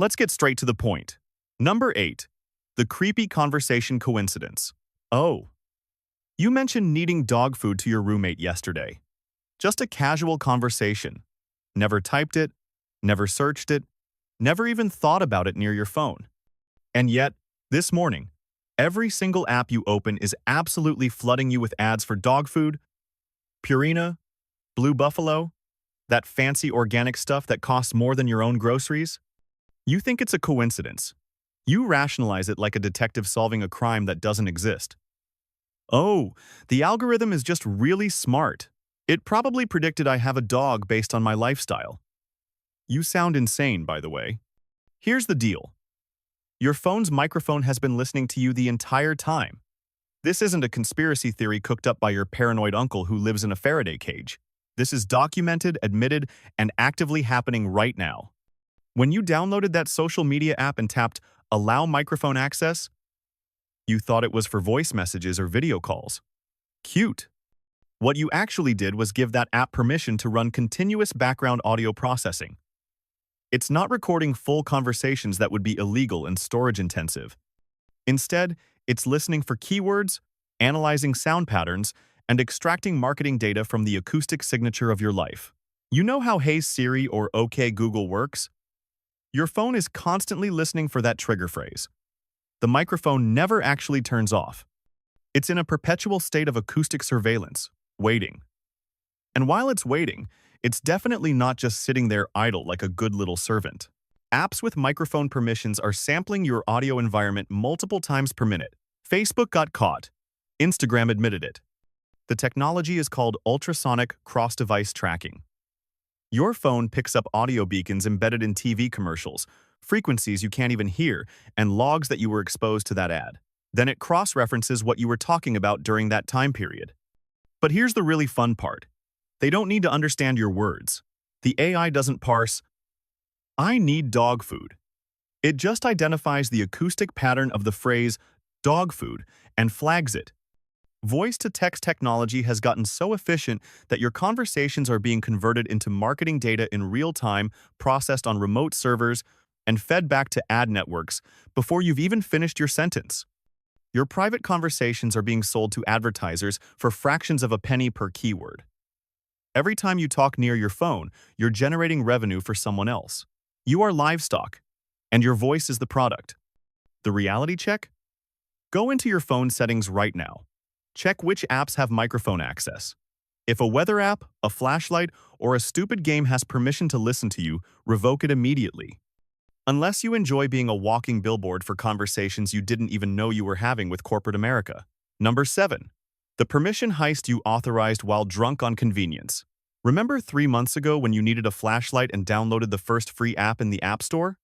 Let's get straight to the point. Number 8. The creepy conversation coincidence. Oh, you mentioned needing dog food to your roommate yesterday. Just a casual conversation. Never typed it, never searched it, never even thought about it near your phone. And yet, this morning, every single app you open is absolutely flooding you with ads for dog food, Purina, Blue Buffalo, that fancy organic stuff that costs more than your own groceries. You think it's a coincidence. You rationalize it like a detective solving a crime that doesn't exist. Oh, the algorithm is just really smart. It probably predicted I have a dog based on my lifestyle. You sound insane, by the way. Here's the deal. Your phone's microphone has been listening to you the entire time. This isn't a conspiracy theory cooked up by your paranoid uncle who lives in a Faraday cage. This is documented, admitted, and actively happening right now. When you downloaded that social media app and tapped Allow Microphone Access, you thought it was for voice messages or video calls. Cute. What you actually did was give that app permission to run continuous background audio processing. It's not recording full conversations that would be illegal and storage-intensive. Instead, it's listening for keywords, analyzing sound patterns, and extracting marketing data from the acoustic signature of your life. You know how Hey Siri or OK Google works? Your phone is constantly listening for that trigger phrase. The microphone never actually turns off. It's in a perpetual state of acoustic surveillance, waiting. And while it's waiting, it's definitely not just sitting there idle like a good little servant. Apps with microphone permissions are sampling your audio environment multiple times per minute. Facebook got caught. Instagram admitted it. The technology is called ultrasonic cross-device tracking. Your phone picks up audio beacons embedded in TV commercials, frequencies you can't even hear, and logs that you were exposed to that ad. Then it cross-references what you were talking about during that time period. But here's the really fun part. They don't need to understand your words. The AI doesn't parse, "I need dog food." It just identifies the acoustic pattern of the phrase, dog food, and flags it. Voice-to-text technology has gotten so efficient that your conversations are being converted into marketing data in real time, processed on remote servers, and fed back to ad networks before you've even finished your sentence. Your private conversations are being sold to advertisers for fractions of a penny per keyword. Every time you talk near your phone, you're generating revenue for someone else. You are livestock, and your voice is the product. The reality check? Go into your phone settings right now. Check which apps have microphone access. If a weather app, a flashlight, or a stupid game has permission to listen to you, revoke it immediately. Unless you enjoy being a walking billboard for conversations you didn't even know you were having with corporate America. Number 7. The permission heist you authorized while drunk on convenience. Remember 3 months ago when you needed a flashlight and downloaded the first free app in the App Store?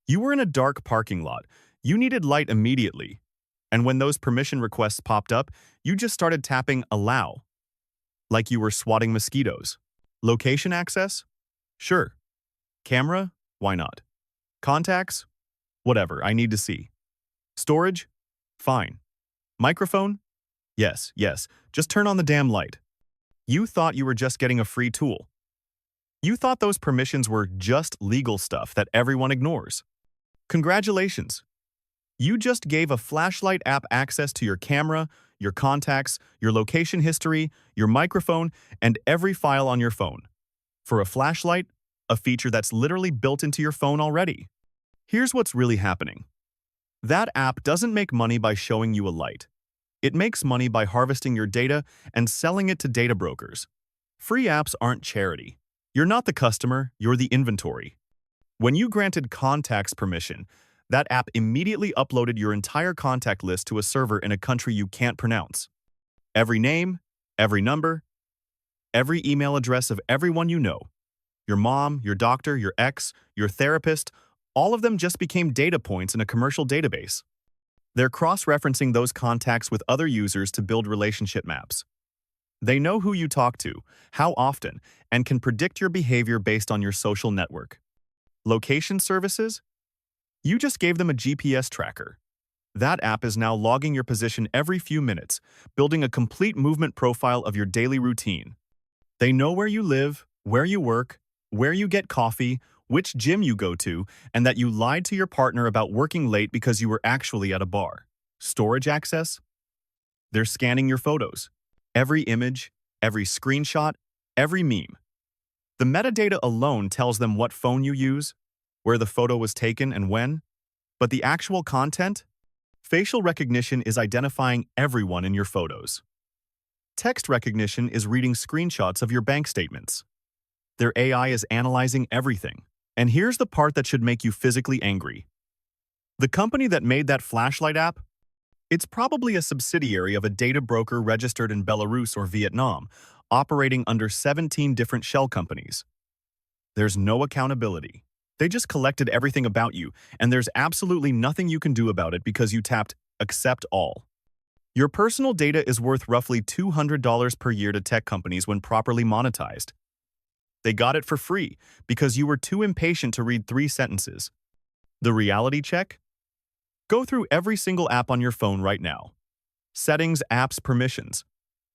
You were in a dark parking lot. You needed light immediately. And when those permission requests popped up, you just started tapping Allow, like you were swatting mosquitoes. Location access? Sure. Camera? Why not? Contacts? Whatever, I need to see. Storage? Fine. Microphone? Yes, just turn on the damn light. You thought you were just getting a free tool. You thought those permissions were just legal stuff that everyone ignores. Congratulations. You just gave a flashlight app access to your camera, your contacts, your location history, your microphone, and every file on your phone. For a flashlight, a feature that's literally built into your phone already. Here's what's really happening. That app doesn't make money by showing you a light. It makes money by harvesting your data and selling it to data brokers. Free apps aren't charity. You're not the customer, you're the inventory. When you granted contacts permission, that app immediately uploaded your entire contact list to a server in a country you can't pronounce. Every name, every number, every email address of everyone you know. Your mom, your doctor, your ex, your therapist, all of them just became data points in a commercial database. They're cross-referencing those contacts with other users to build relationship maps. They know who you talk to, how often, and can predict your behavior based on your social network. Location services? You just gave them a GPS tracker. That app is now logging your position every few minutes, building a complete movement profile of your daily routine. They know where you live, where you work, where you get coffee, which gym you go to, and that you lied to your partner about working late because you were actually at a bar. Storage access? They're scanning your photos. Every image, every screenshot, every meme. The metadata alone tells them what phone you use, where the photo was taken and when, but the actual content? Facial recognition is identifying everyone in your photos. Text recognition is reading screenshots of your bank statements. Their AI is analyzing everything. And here's the part that should make you physically angry. The company that made that flashlight app? It's probably a subsidiary of a data broker registered in Belarus or Vietnam, operating under 17 different shell companies. There's no accountability. They just collected everything about you, and there's absolutely nothing you can do about it because you tapped accept all. Your personal data is worth roughly $200 per year to tech companies when properly monetized. They got it for free because you were too impatient to read 3 sentences. The reality check? Go through every single app on your phone right now. Settings, apps, permissions.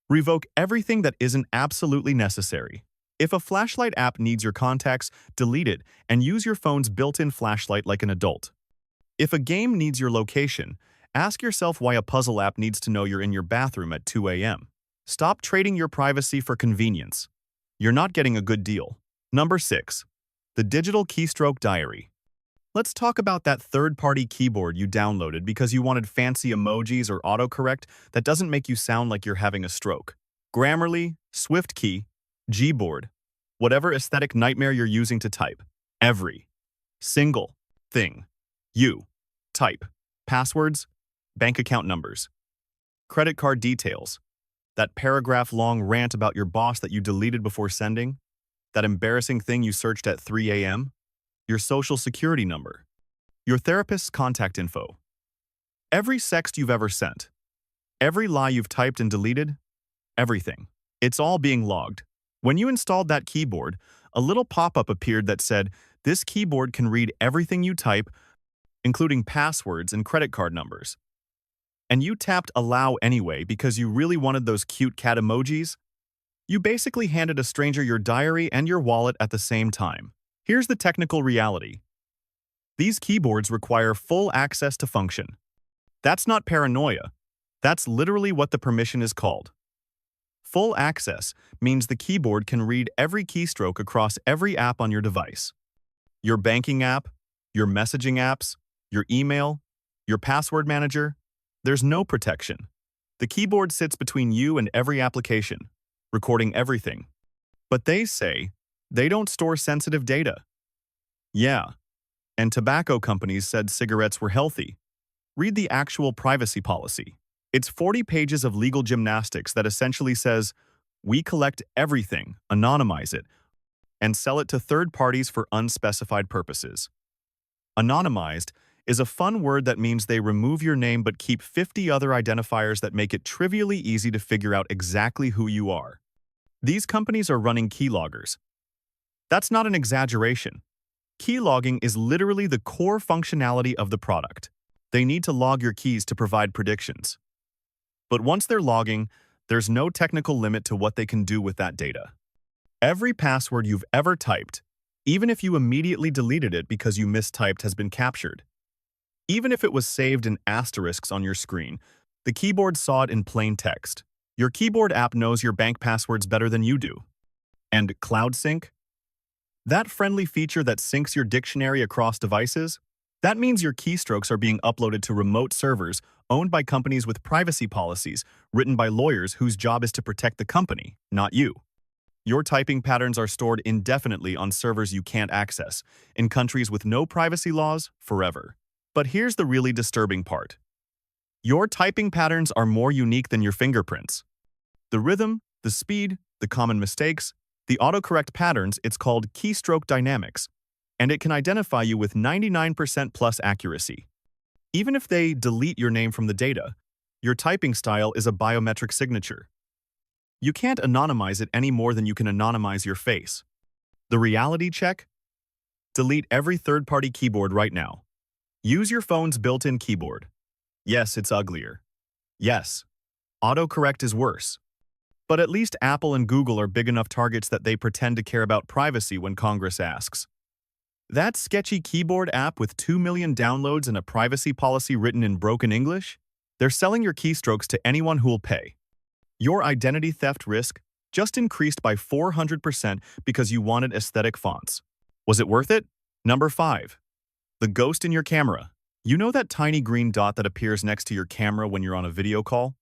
Revoke everything that isn't absolutely necessary. If a flashlight app needs your contacts, delete it and use your phone's built-in flashlight like an adult. If a game needs your location, ask yourself why a puzzle app needs to know you're in your bathroom at 2 a.m. Stop trading your privacy for convenience. You're not getting a good deal. Number 6. The Digital Keystroke Diary. Let's talk about that third-party keyboard you downloaded because you wanted fancy emojis or autocorrect that doesn't make you sound like you're having a stroke. Grammarly, SwiftKey, Gboard, whatever aesthetic nightmare you're using to type. Every single thing you type. Passwords, bank account numbers, credit card details, that paragraph-long rant about your boss that you deleted before sending, that embarrassing thing you searched at 3 a.m., your social security number, your therapist's contact info, every sext you've ever sent, every lie you've typed and deleted, everything. It's all being logged. When you installed that keyboard, a little pop-up appeared that said, "This keyboard can read everything you type, including passwords and credit card numbers." And you tapped allow anyway because you really wanted those cute cat emojis? You basically handed a stranger your diary and your wallet at the same time. Here's the technical reality. These keyboards require full access to function. That's not paranoia. That's literally what the permission is called. Full access means the keyboard can read every keystroke across every app on your device. Your banking app, your messaging apps, your email, your password manager. There's no protection. The keyboard sits between you and every application, recording everything. But they say they don't store sensitive data. Yeah, and tobacco companies said cigarettes were healthy. Read the actual privacy policy. It's 40 pages of legal gymnastics that essentially says, we collect everything, anonymize it, and sell it to third parties for unspecified purposes. Anonymized is a fun word that means they remove your name but keep 50 other identifiers that make it trivially easy to figure out exactly who you are. These companies are running keyloggers. That's not an exaggeration. Keylogging is literally the core functionality of the product. They need to log your keys to provide predictions. But once they're logging, there's no technical limit to what they can do with that data. Every password you've ever typed, even if you immediately deleted it because you mistyped, has been captured. Even if it was saved in asterisks on your screen, the keyboard saw it in plain text. Your keyboard app knows your bank passwords better than you do. And Cloud Sync? That friendly feature that syncs your dictionary across devices? That means your keystrokes are being uploaded to remote servers owned by companies with privacy policies written by lawyers whose job is to protect the company, not you. Your typing patterns are stored indefinitely on servers you can't access, in countries with no privacy laws, forever. But here's the really disturbing part. Your typing patterns are more unique than your fingerprints. The rhythm, the speed, the common mistakes, the autocorrect patterns, it's called keystroke dynamics, and it can identify you with 99% plus accuracy. Even if they delete your name from the data, your typing style is a biometric signature. You can't anonymize it any more than you can anonymize your face. The reality check? Delete every third-party keyboard right now. Use your phone's built-in keyboard. Yes, it's uglier. Yes, autocorrect is worse. But at least Apple and Google are big enough targets that they pretend to care about privacy when Congress asks. That sketchy keyboard app with 2 million downloads and a privacy policy written in broken English? They're selling your keystrokes to anyone who'll pay. Your identity theft risk just increased by 400% because you wanted aesthetic fonts. Was it worth it? Number 5. The ghost in your camera. You know that tiny green dot that appears next to your camera when you're on a video call?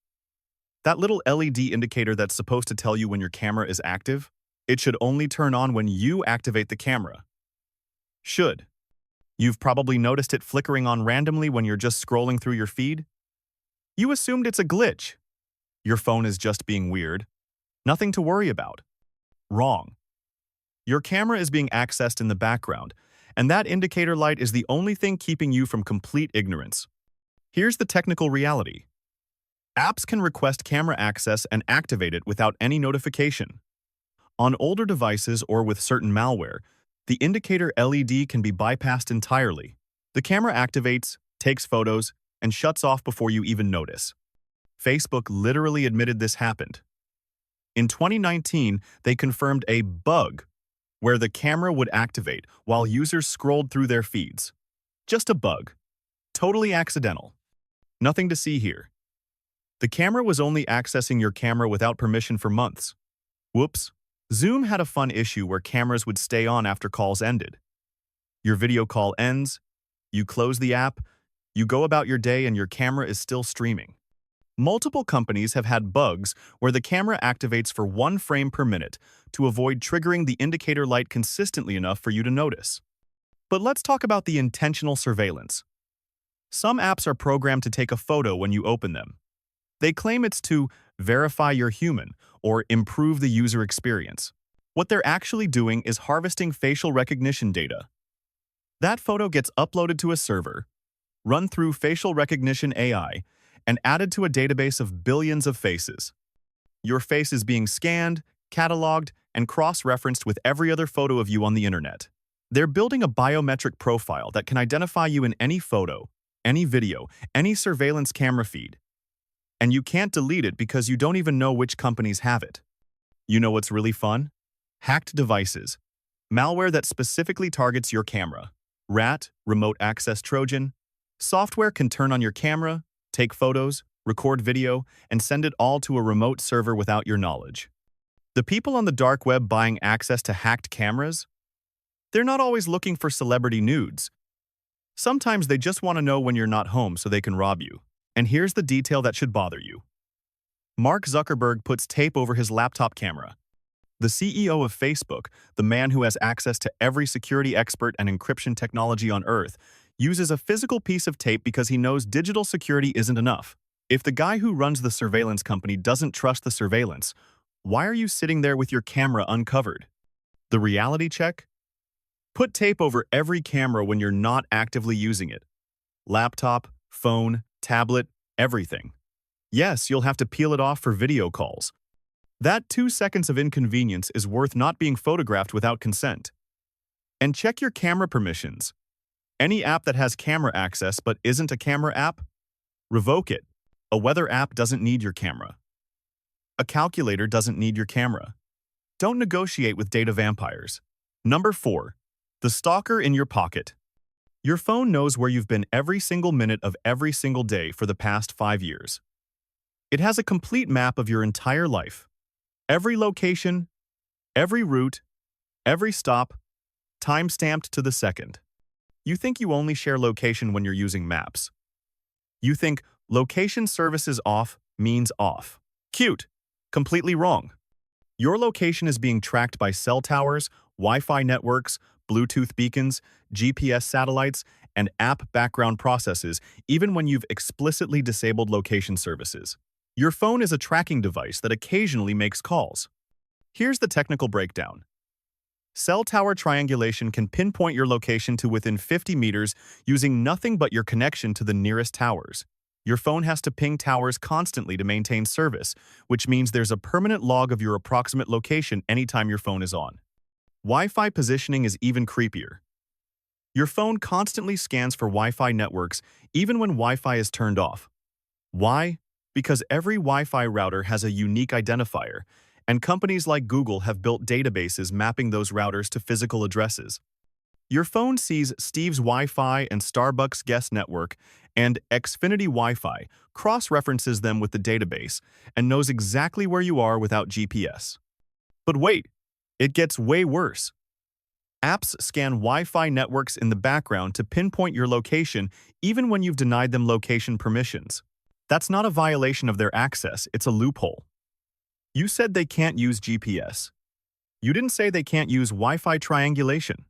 That little LED indicator that's supposed to tell you when your camera is active? It should only turn on when you activate the camera. Should. You've probably noticed it flickering on randomly when you're just scrolling through your feed. You assumed it's a glitch. Your phone is just being weird. Nothing to worry about. Wrong. Your camera is being accessed in the background, and that indicator light is the only thing keeping you from complete ignorance. Here's the technical reality. Apps can request camera access and activate it without any notification. On older devices or with certain malware, the indicator LED can be bypassed entirely. The camera activates, takes photos, and shuts off before you even notice. Facebook literally admitted this happened. In 2019, they confirmed a bug where the camera would activate while users scrolled through their feeds. Just a bug. Totally accidental. Nothing to see here. The camera was only accessing your camera without permission for months. Whoops. Zoom had a fun issue where cameras would stay on after calls ended. Your video call ends, you close the app, you go about your day and your camera is still streaming. Multiple companies have had bugs where the camera activates for 1 frame per minute to avoid triggering the indicator light consistently enough for you to notice. But let's talk about the intentional surveillance. Some apps are programmed to take a photo when you open them. They claim it's to verify you're human or improve the user experience. What they're actually doing is harvesting facial recognition data. That photo gets uploaded to a server, run through facial recognition AI, and added to a database of billions of faces. Your face is being scanned, cataloged, and cross-referenced with every other photo of you on the internet. They're building a biometric profile that can identify you in any photo, any video, any surveillance camera feed. And you can't delete it because you don't even know which companies have it. You know what's really fun? Hacked devices. Malware that specifically targets your camera. RAT, Remote Access Trojan. Software can turn on your camera, take photos, record video, and send it all to a remote server without your knowledge. The people on the dark web buying access to hacked cameras? They're not always looking for celebrity nudes. Sometimes they just want to know when you're not home so they can rob you. And here's the detail that should bother you. Mark Zuckerberg puts tape over his laptop camera. The CEO of Facebook, the man who has access to every security expert and encryption technology on Earth, uses a physical piece of tape because he knows digital security isn't enough. If the guy who runs the surveillance company doesn't trust the surveillance, why are you sitting there with your camera uncovered? The reality check? Put tape over every camera when you're not actively using it. Laptop, phone, tablet, everything. Yes, you'll have to peel it off for video calls. That 2 seconds of inconvenience is worth not being photographed without consent. And check your camera permissions. Any app that has camera access but isn't a camera app? Revoke it. A weather app doesn't need your camera. A calculator doesn't need your camera. Don't negotiate with data vampires. Number 4. The stalker in your pocket. Your phone knows where you've been every single minute of every single day for the past 5 years. It has a complete map of your entire life. Every location, every route, every stop, time-stamped to the second. You think you only share location when you're using maps. You think location services off means off. Cute. Completely wrong. Your location is being tracked by cell towers, Wi-Fi networks, Bluetooth beacons, GPS satellites, and app background processes, even when you've explicitly disabled location services. Your phone is a tracking device that occasionally makes calls. Here's the technical breakdown. Cell tower triangulation can pinpoint your location to within 50 meters using nothing but your connection to the nearest towers. Your phone has to ping towers constantly to maintain service, which means there's a permanent log of your approximate location anytime your phone is on. Wi-Fi positioning is even creepier. Your phone constantly scans for Wi-Fi networks even when Wi-Fi is turned off. Why? Because every Wi-Fi router has a unique identifier, and companies like Google have built databases mapping those routers to physical addresses. Your phone sees Steve's Wi-Fi and Starbucks guest network and Xfinity Wi-Fi, cross-references them with the database, and knows exactly where you are without GPS. But wait, it gets way worse. Apps scan Wi-Fi networks in the background to pinpoint your location even when you've denied them location permissions. That's not a violation of their access, it's a loophole. You said they can't use GPS. You didn't say they can't use Wi-Fi triangulation.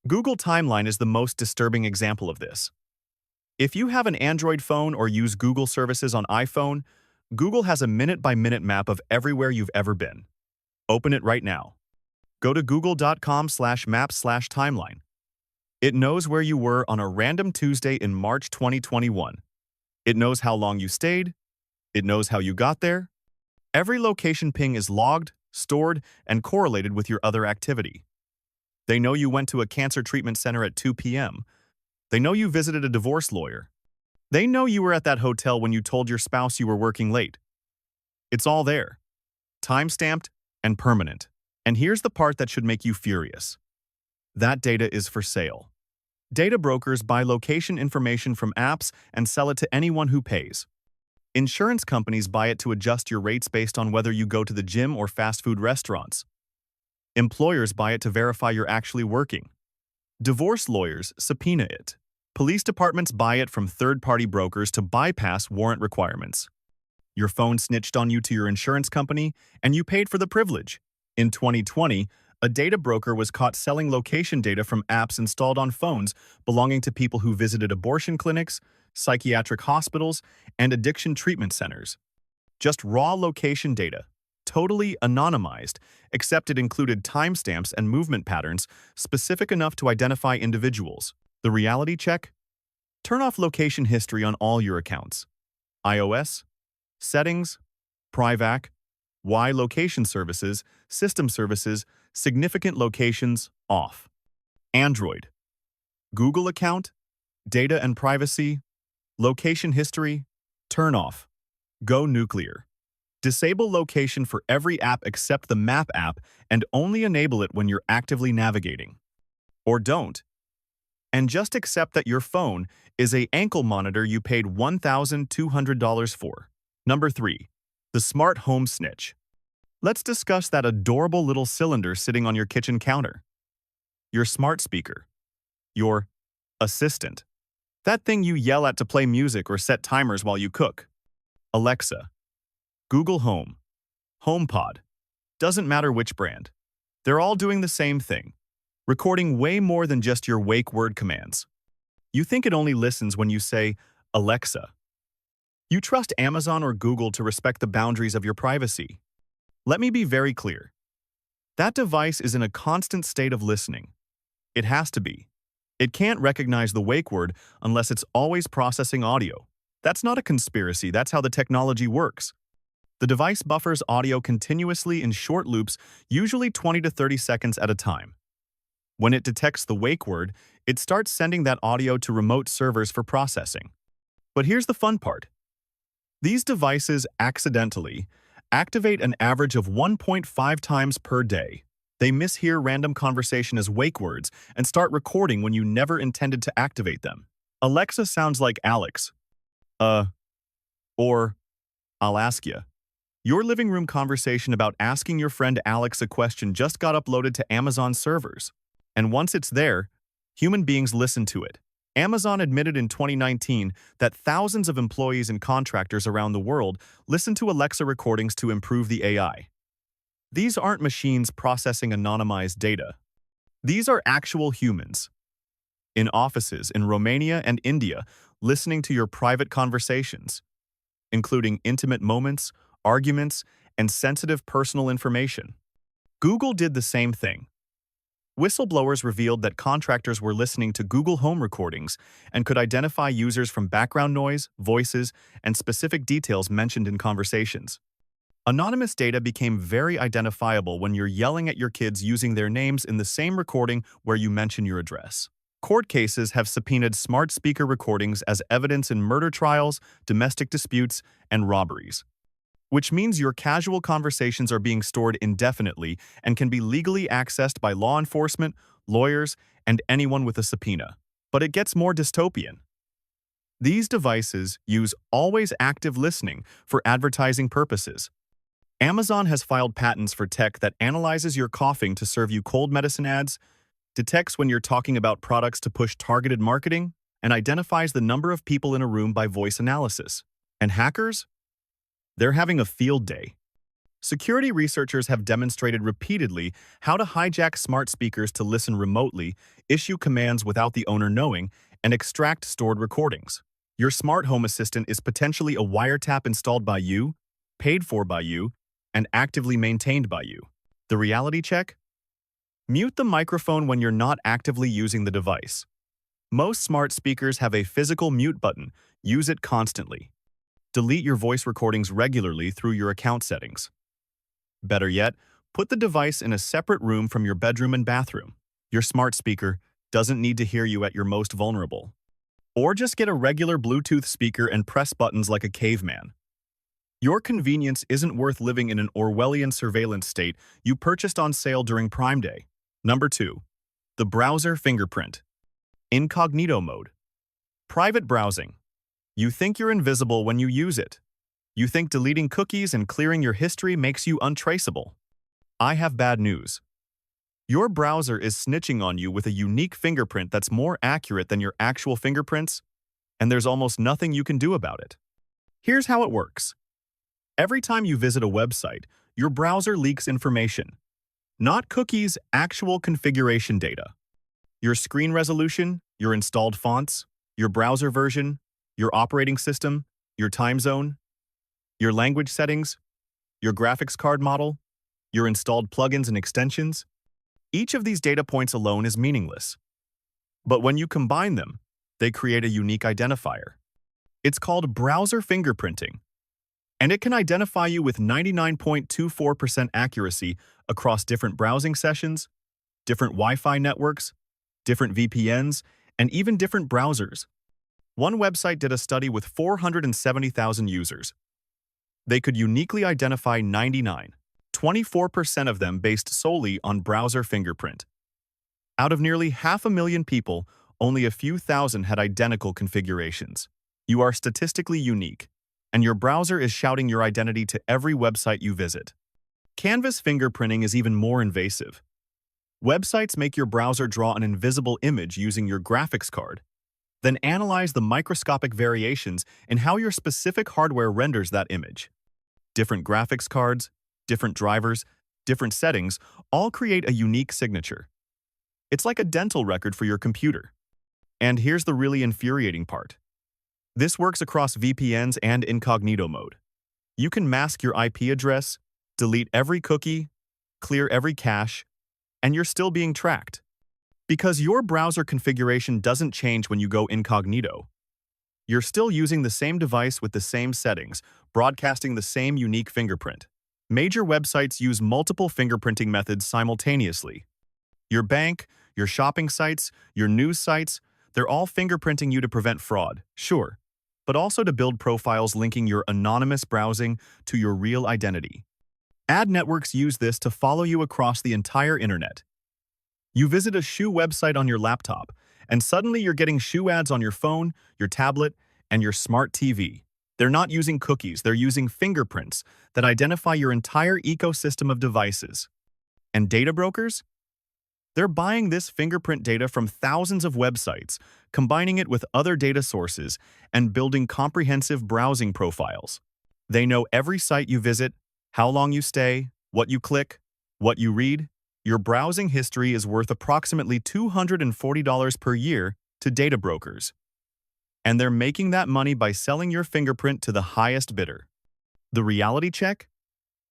Google Timeline is the most disturbing example of this. If you have an Android phone or use Google services on iPhone, Google has a minute-by-minute map of everywhere you've ever been. Open it right now. Go to google.com/maps/timeline. It knows where you were on a random Tuesday in March 2021. It knows how long you stayed. It knows how you got there. Every location ping is logged, stored, and correlated with your other activity. They know you went to a cancer treatment center at 2 p.m. They know you visited a divorce lawyer. They know you were at that hotel when you told your spouse you were working late. It's all there, time-stamped and permanent. And here's the part that should make you furious. That data is for sale. Data brokers buy location information from apps and sell it to anyone who pays. Insurance companies buy it to adjust your rates based on whether you go to the gym or fast food restaurants. Employers buy it to verify you're actually working. Divorce lawyers subpoena it. Police departments buy it from third-party brokers to bypass warrant requirements. Your phone snitched on you to your insurance company, and you paid for the privilege. In 2020, a data broker was caught selling location data from apps installed on phones belonging to people who visited abortion clinics, psychiatric hospitals, and addiction treatment centers. Just raw location data, totally anonymized, except it included timestamps and movement patterns specific enough to identify individuals. The reality check? Turn off location history on all your accounts. iOS, Settings, Privac, Y location services, system services, significant locations, off. Android, Google account, data and privacy, location history, turn off. Go nuclear. Disable location for every app except the Map app and only enable it when you're actively navigating. Or don't. And just accept that your phone is an ankle monitor you paid $1,200 for. Number 3. The smart home snitch. Let's discuss that adorable little cylinder sitting on your kitchen counter. Your smart speaker. Your assistant. That thing you yell at to play music or set timers while you cook. Alexa. Google Home. HomePod. Doesn't matter which brand. They're all doing the same thing, recording way more than just your wake word commands. You think it only listens when you say, Alexa. You trust Amazon or Google to respect the boundaries of your privacy. Let me be very clear. That device is in a constant state of listening. It has to be. It can't recognize the wake word unless it's always processing audio. That's not a conspiracy, that's how the technology works. The device buffers audio continuously in short loops, usually 20 to 30 seconds at a time. When it detects the wake word, it starts sending that audio to remote servers for processing. But here's the fun part. These devices accidentally activate an average of 1.5 times per day. They mishear random conversation as wake words and start recording when you never intended to activate them. Alexa sounds like Alex. Or I'll ask ya. Your living room conversation about asking your friend Alex a question just got uploaded to Amazon servers. And once it's there, human beings listen to it. Amazon admitted in 2019 that thousands of employees and contractors around the world listen to Alexa recordings to improve the AI. These aren't machines processing anonymized data. These are actual humans. In offices in Romania and India, listening to your private conversations, including intimate moments, arguments, and sensitive personal information. Google did the same thing. Whistleblowers revealed that contractors were listening to Google Home recordings and could identify users from background noise, voices, and specific details mentioned in conversations. Anonymous data became very identifiable when you're yelling at your kids using their names in the same recording where you mention your address. Court cases have subpoenaed smart speaker recordings as evidence in murder trials, domestic disputes, and robberies. Which means your casual conversations are being stored indefinitely and can be legally accessed by law enforcement, lawyers, and anyone with a subpoena. But it gets more dystopian. These devices use always active listening for advertising purposes. Amazon has filed patents for tech that analyzes your coughing to serve you cold medicine ads, detects when you're talking about products to push targeted marketing, and identifies the number of people in a room by voice analysis. And hackers? They're having a field day. Security researchers have demonstrated repeatedly how to hijack smart speakers to listen remotely, issue commands without the owner knowing, and extract stored recordings. Your smart home assistant is potentially a wiretap installed by you, paid for by you, and actively maintained by you. The reality check? Mute the microphone when you're not actively using the device. Most smart speakers have a physical mute button. Use it constantly. Delete your voice recordings regularly through your account settings. Better yet, put the device in a separate room from your bedroom and bathroom. Your smart speaker doesn't need to hear you at your most vulnerable. Or just get a regular Bluetooth speaker and press buttons like a caveman. Your convenience isn't worth living in an Orwellian surveillance state you purchased on sale during Prime Day. Number 2. The browser fingerprint. Incognito mode. Private browsing. You think you're invisible when you use it. You think deleting cookies and clearing your history makes you untraceable. I have bad news. Your browser is snitching on you with a unique fingerprint that's more accurate than your actual fingerprints, and there's almost nothing you can do about it. Here's how it works. Every time you visit a website, your browser leaks information. Not cookies, actual configuration data. Your screen resolution, your installed fonts, your browser version, your operating system, your time zone, your language settings, your graphics card model, your installed plugins and extensions. Each of these data points alone is meaningless. But when you combine them, they create a unique identifier. It's called browser fingerprinting, and it can identify you with 99.24% accuracy across different browsing sessions, different Wi-Fi networks, different VPNs, and even different browsers. One website did a study with 470,000 users. They could uniquely identify 24% of them based solely on browser fingerprint. Out of nearly 500,000 people, only a few thousand had identical configurations. You are statistically unique, and your browser is shouting your identity to every website you visit. Canvas fingerprinting is even more invasive. Websites make your browser draw an invisible image using your graphics card, then analyze the microscopic variations in how your specific hardware renders that image. Different graphics cards, different drivers, different settings all create a unique signature. It's like a dental record for your computer. And here's the really infuriating part. This works across VPNs and incognito mode. You can mask your IP address, delete every cookie, clear every cache, and you're still being tracked. Because your browser configuration doesn't change when you go incognito. You're still using the same device with the same settings, broadcasting the same unique fingerprint. Major websites use multiple fingerprinting methods simultaneously. Your bank, your shopping sites, your news sites, they're all fingerprinting you to prevent fraud, sure, but also to build profiles linking your anonymous browsing to your real identity. Ad networks use this to follow you across the entire internet. You visit a shoe website on your laptop, and suddenly you're getting shoe ads on your phone, your tablet, and your smart TV. They're not using cookies, they're using fingerprints that identify your entire ecosystem of devices. And data brokers? They're buying this fingerprint data from thousands of websites, combining it with other data sources, and building comprehensive browsing profiles. They know every site you visit, how long you stay, what you click, what you read. Your browsing history is worth approximately $240 per year to data brokers. And they're making that money by selling your fingerprint to the highest bidder. The reality check?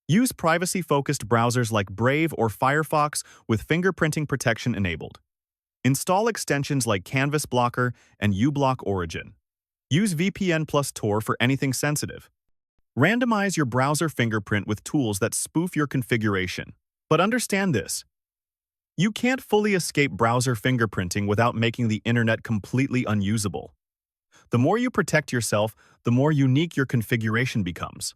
Use privacy-focused browsers like Brave or Firefox with fingerprinting protection enabled. Install extensions like Canvas Blocker and uBlock Origin. Use VPN plus Tor for anything sensitive. Randomize your browser fingerprint with tools that spoof your configuration. But understand this. You can't fully escape browser fingerprinting without making the internet completely unusable. The more you protect yourself, the more unique your configuration becomes.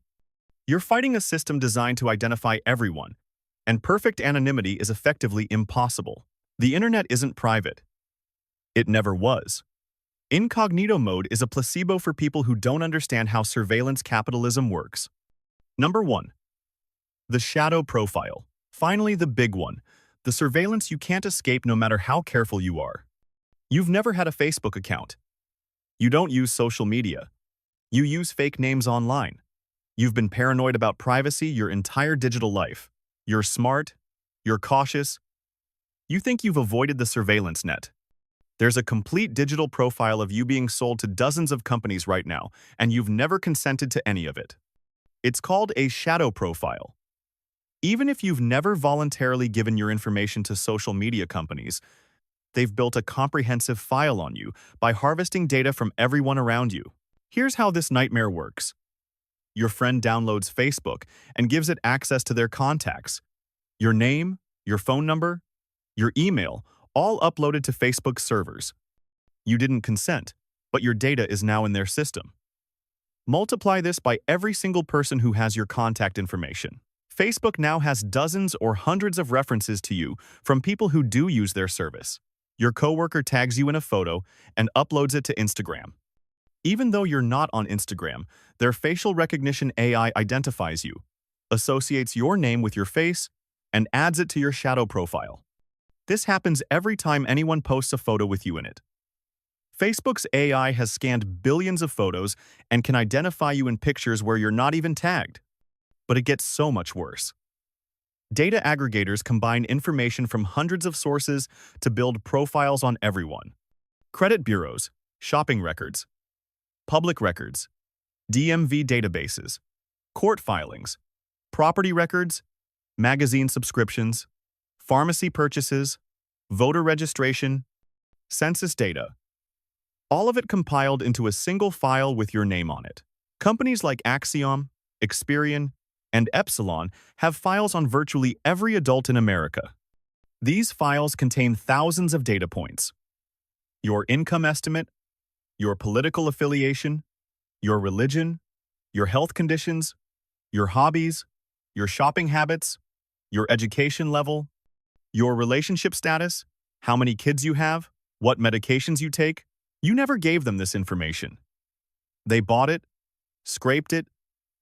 You're fighting a system designed to identify everyone, and perfect anonymity is effectively impossible. The internet isn't private. It never was. Incognito mode is a placebo for people who don't understand how surveillance capitalism works. Number 1. The shadow profile. Finally, the big one. The surveillance you can't escape no matter how careful you are. You've never had a Facebook account. You don't use social media. You use fake names online. You've been paranoid about privacy your entire digital life. You're smart. You're cautious. You think you've avoided the surveillance net. There's a complete digital profile of you being sold to dozens of companies right now, and you've never consented to any of it. It's called a shadow profile. Even if you've never voluntarily given your information to social media companies, they've built a comprehensive file on you by harvesting data from everyone around you. Here's how this nightmare works. Your friend downloads Facebook and gives it access to their contacts. Your name, your phone number, your email, all uploaded to Facebook's servers. You didn't consent, but your data is now in their system. Multiply this by every single person who has your contact information. Facebook now has dozens or hundreds of references to you from people who do use their service. Your coworker tags you in a photo and uploads it to Instagram. Even though you're not on Instagram, their facial recognition AI identifies you, associates your name with your face, and adds it to your shadow profile. This happens every time anyone posts a photo with you in it. Facebook's AI has scanned billions of photos and can identify you in pictures where you're not even tagged. But it gets so much worse. Data aggregators combine information from hundreds of sources to build profiles on everyone. Credit bureaus, shopping records, public records, DMV databases, court filings, property records, magazine subscriptions, pharmacy purchases, voter registration, census data. All of it compiled into a single file with your name on it. Companies like Axiom, Experian, and Epsilon have files on virtually every adult in America. These files contain thousands of data points. Your income estimate, your political affiliation, your religion, your health conditions, your hobbies, your shopping habits, your education level, your relationship status, how many kids you have, what medications you take. You never gave them this information. They bought it, scraped it,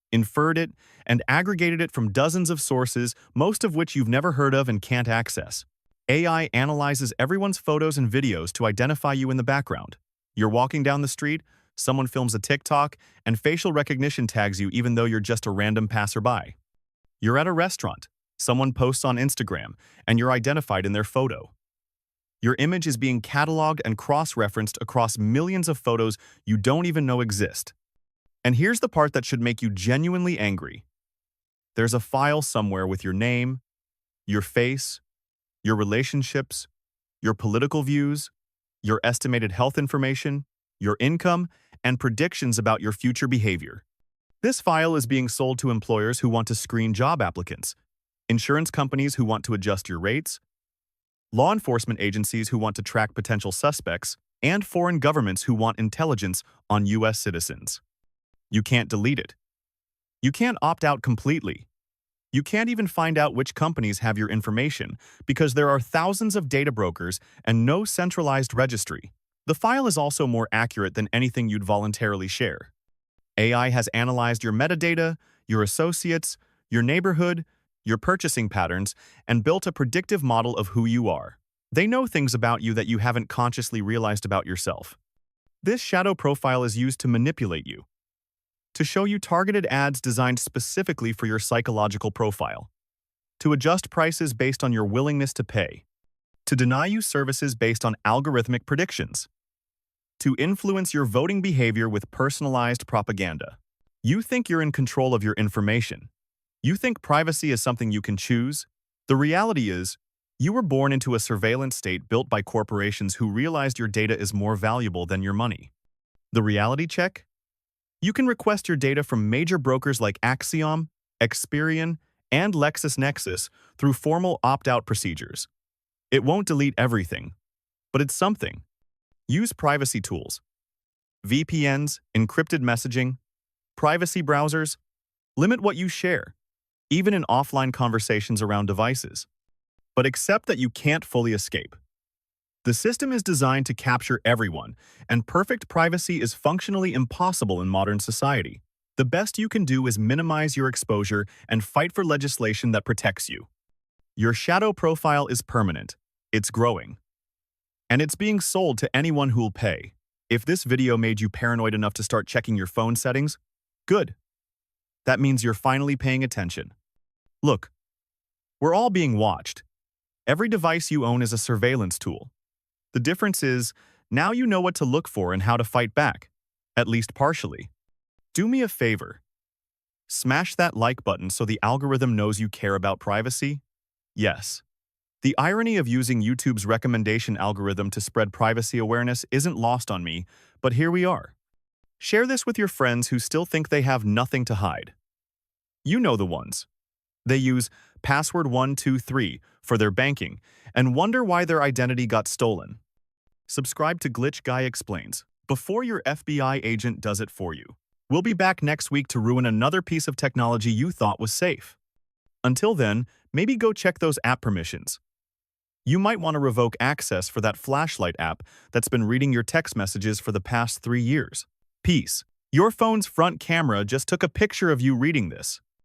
inferred it, and aggregated it from dozens of sources, most of which you've never heard of and can't access. AI analyzes everyone's photos and videos to identify you in the background. You're walking down the street, someone films a TikTok, and facial recognition tags you even though you're just a random passerby. You're at a restaurant, someone posts on Instagram, and you're identified in their photo. Your image is being cataloged and cross-referenced across millions of photos you don't even know exist. And here's the part that should make you genuinely angry. There's a file somewhere with your name, your face, your relationships, your political views, your estimated health information, your income, and predictions about your future behavior. This file is being sold to employers who want to screen job applicants, insurance companies who want to adjust your rates, law enforcement agencies who want to track potential suspects, and foreign governments who want intelligence on U.S. citizens. You can't delete it. You can't opt out completely. You can't even find out which companies have your information because there are thousands of data brokers and no centralized registry. The file is also more accurate than anything you'd voluntarily share. AI has analyzed your metadata, your associates, your neighborhood, your purchasing patterns, and built a predictive model of who you are. They know things about you that you haven't consciously realized about yourself. This shadow profile is used to manipulate you, to show you targeted ads designed specifically for your psychological profile, to adjust prices based on your willingness to pay, to deny you services based on algorithmic predictions, to influence your voting behavior with personalized propaganda. You think you're in control of your information. You think privacy is something you can choose? The reality is, you were born into a surveillance state built by corporations who realized your data is more valuable than your money. The reality check? You can request your data from major brokers like Axiom, Experian, and LexisNexis through formal opt-out procedures. It won't delete everything, but it's something. Use privacy tools, VPNs, encrypted messaging, privacy browsers. Limit what you share, even in offline conversations around devices. But accept that you can't fully escape. The system is designed to capture everyone, and perfect privacy is functionally impossible in modern society. The best you can do is minimize your exposure and fight for legislation that protects you. Your shadow profile is permanent. It's growing. And it's being sold to anyone who'll pay. If this video made you paranoid enough to start checking your phone settings, good. That means you're finally paying attention. Look, we're all being watched. Every device you own is a surveillance tool. The difference is, now you know what to look for and how to fight back, at least partially. Do me a favor. Smash that like button so the algorithm knows you care about privacy. Yes. The irony of using YouTube's recommendation algorithm to spread privacy awareness isn't lost on me, but here we are. Share this with your friends who still think they have nothing to hide. You know the ones. They use password 123 for their banking and wonder why their identity got stolen. Subscribe to Glitch Guy Explains before your FBI agent does it for you. We'll be back next week to ruin another piece of technology you thought was safe. Until then, maybe go check those app permissions. You might want to revoke access for that flashlight app that's been reading your text messages for the past 3 years. Peace. Your phone's front camera just took a picture of you reading this.